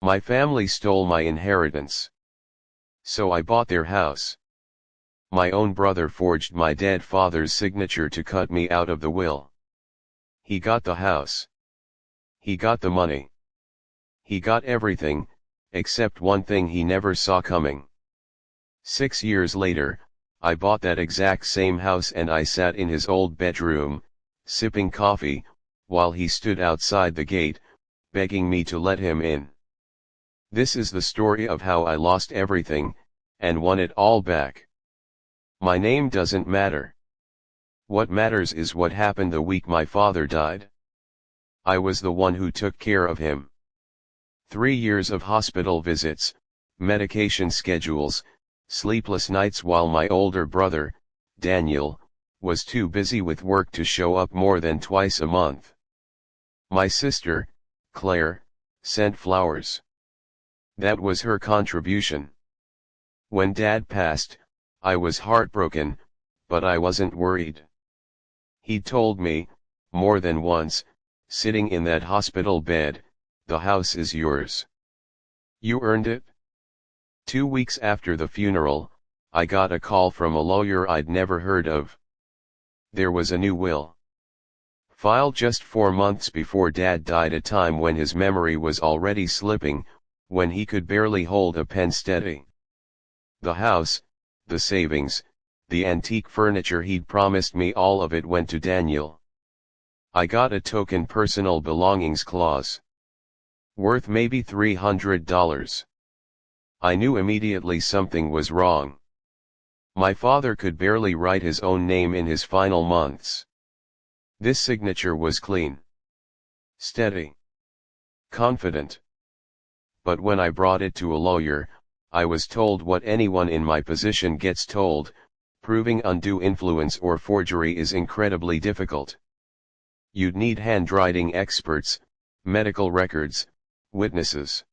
My family stole my inheritance. So I bought their house. My own brother forged my dead father's signature to cut me out of the will. He got the house. He got the money. He got everything, except one thing he never saw coming. 6 years later, I bought that exact same house and I sat in his old bedroom, sipping coffee, while he stood outside the gate, begging me to let him in. This is the story of how I lost everything, and won it all back. My name doesn't matter. What matters is what happened the week my father died. I was the one who took care of him. 3 years of hospital visits, medication schedules, sleepless nights while my older brother, Daniel, was too busy with work to show up more than twice a month. My sister, Claire, sent flowers. That was her contribution. When Dad passed, I was heartbroken, but I wasn't worried. He told me, more than once, sitting in that hospital bed, "The house is yours. You earned it." 2 weeks after the funeral, I got a call from a lawyer I'd never heard of. There was a new will. Filed just 4 months before Dad died, a time when his memory was already slipping, when he could barely hold a pen steady. The house, the savings, the antique furniture he'd promised me, all of it went to Daniel. I got a token personal belongings clause. Worth maybe $300. I knew immediately something was wrong. My father could barely write his own name in his final months. This signature was clean, steady, confident. But when I brought it to a lawyer, I was told what anyone in my position gets told: proving undue influence or forgery is incredibly difficult. You'd need handwriting experts, medical records, witnesses.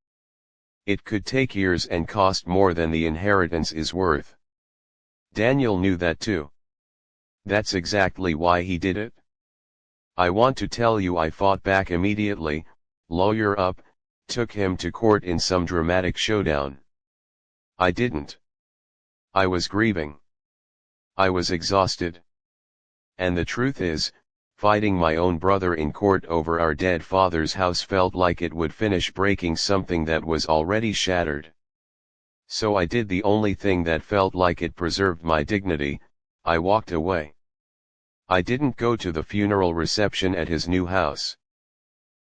It could take years and cost more than the inheritance is worth. Daniel knew that too. That's exactly why he did it. I want to tell you, I fought back immediately, lawyer up, took him to court in some dramatic showdown. I didn't. I was grieving. I was exhausted. And the truth is, fighting my own brother in court over our dead father's house felt like it would finish breaking something that was already shattered. So I did the only thing that felt like it preserved my dignity: I walked away. I didn't go to the funeral reception at his new house.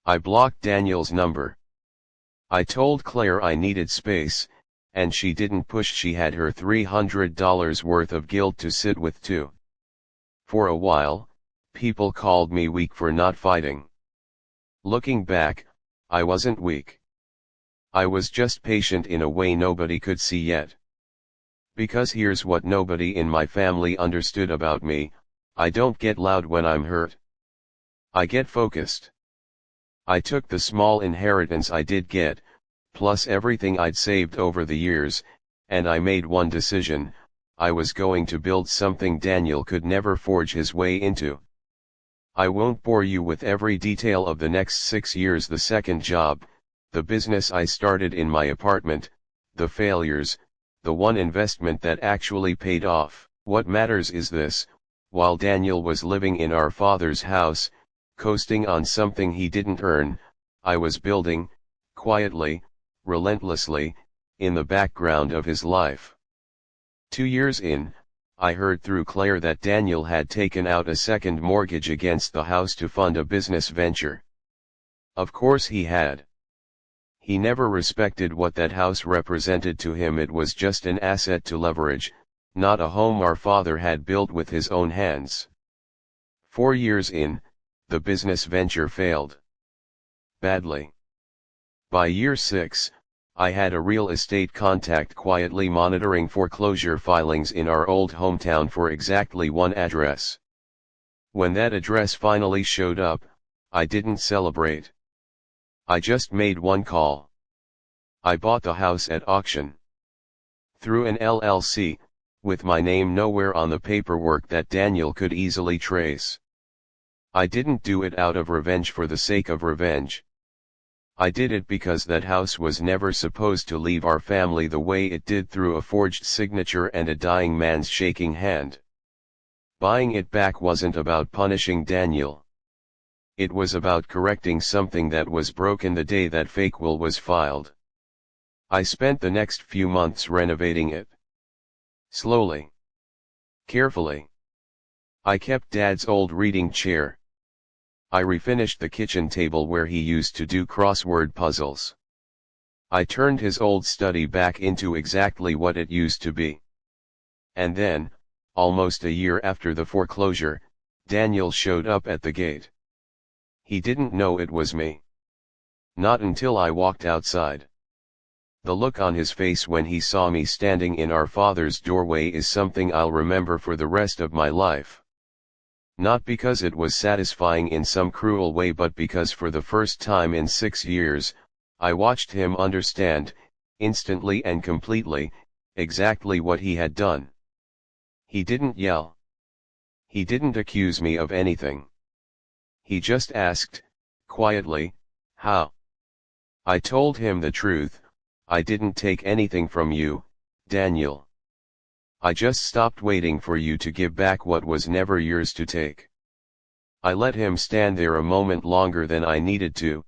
I blocked Daniel's number. I told Claire I needed space, and she didn't push. She had her $300 worth of guilt to sit with too. For a while, people called me weak for not fighting. Looking back, I wasn't weak. I was just patient in a way nobody could see yet. Because here's what nobody in my family understood about me: I don't get loud when I'm hurt. I get focused. I took the small inheritance I did get, plus everything I'd saved over the years, and I made one decision: I was going to build something Daniel could never forge his way into. I won't bore you with every detail of the next 6 years: the second job, the business I started in my apartment, the failures, the one investment that actually paid off. What matters is this: while Daniel was living in our father's house, coasting on something he didn't earn, I was building, quietly, relentlessly, in the background of his life. 2 years in, I heard through Claire that Daniel had taken out a second mortgage against the house to fund a business venture. Of course he had. He never respected what that house represented to him. It was just an asset to leverage, not a home our father had built with his own hands. 4 years in, the business venture failed. Badly. By year 6, I had a real estate contact quietly monitoring foreclosure filings in our old hometown for exactly one address. When that address finally showed up, I didn't celebrate. I just made one call. I bought the house at auction. Through an LLC, with my name nowhere on the paperwork that Daniel could easily trace. I didn't do it out of revenge for the sake of revenge. I did it because that house was never supposed to leave our family the way it did, through a forged signature and a dying man's shaking hand. Buying it back wasn't about punishing Daniel. It was about correcting something that was broken the day that fake will was filed. I spent the next few months renovating it. Slowly. Carefully. I kept Dad's old reading chair. I refinished the kitchen table where he used to do crossword puzzles. I turned his old study back into exactly what it used to be. And then, almost a year after the foreclosure, Daniel showed up at the gate. He didn't know it was me. Not until I walked outside. The look on his face when he saw me standing in our father's doorway is something I'll remember for the rest of my life. Not because it was satisfying in some cruel way, but because for the first time in 6 years, I watched him understand, instantly and completely, exactly what he had done. He didn't yell. He didn't accuse me of anything. He just asked, quietly, "How?" I told him the truth. I didn't take anything from you, Daniel. I just stopped waiting for you to give back what was never yours to take. I let him stand there a moment longer than I needed to.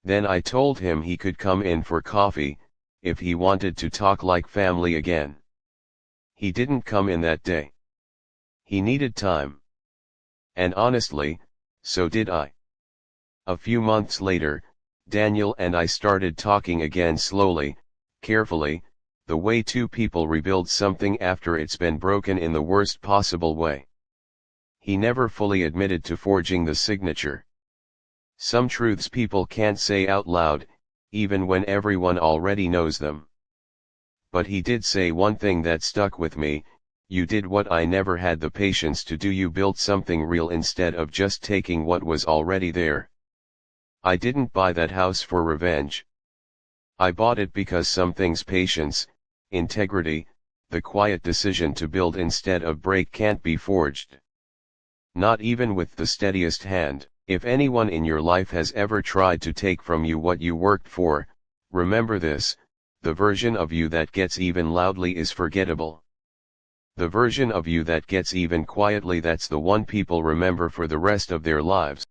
Then I told him he could come in for coffee, if he wanted to talk like family again. He didn't come in that day. He needed time. And honestly, so did I. A few months later, Daniel and I started talking again, slowly, carefully, the way two people rebuild something after it's been broken in the worst possible way. He never fully admitted to forging the signature. Some truths people can't say out loud, even when everyone already knows them. But he did say one thing that stuck with me: "You did what I never had the patience to do. You built something real instead of just taking what was already there." I didn't buy that house for revenge. I bought it because some things, patience, integrity, the quiet decision to build instead of break, can't be forged. Not even with the steadiest hand. If anyone in your life has ever tried to take from you what you worked for, remember this: the version of you that gets even loudly is forgettable. The version of you that gets even quietly, that's the one people remember for the rest of their lives.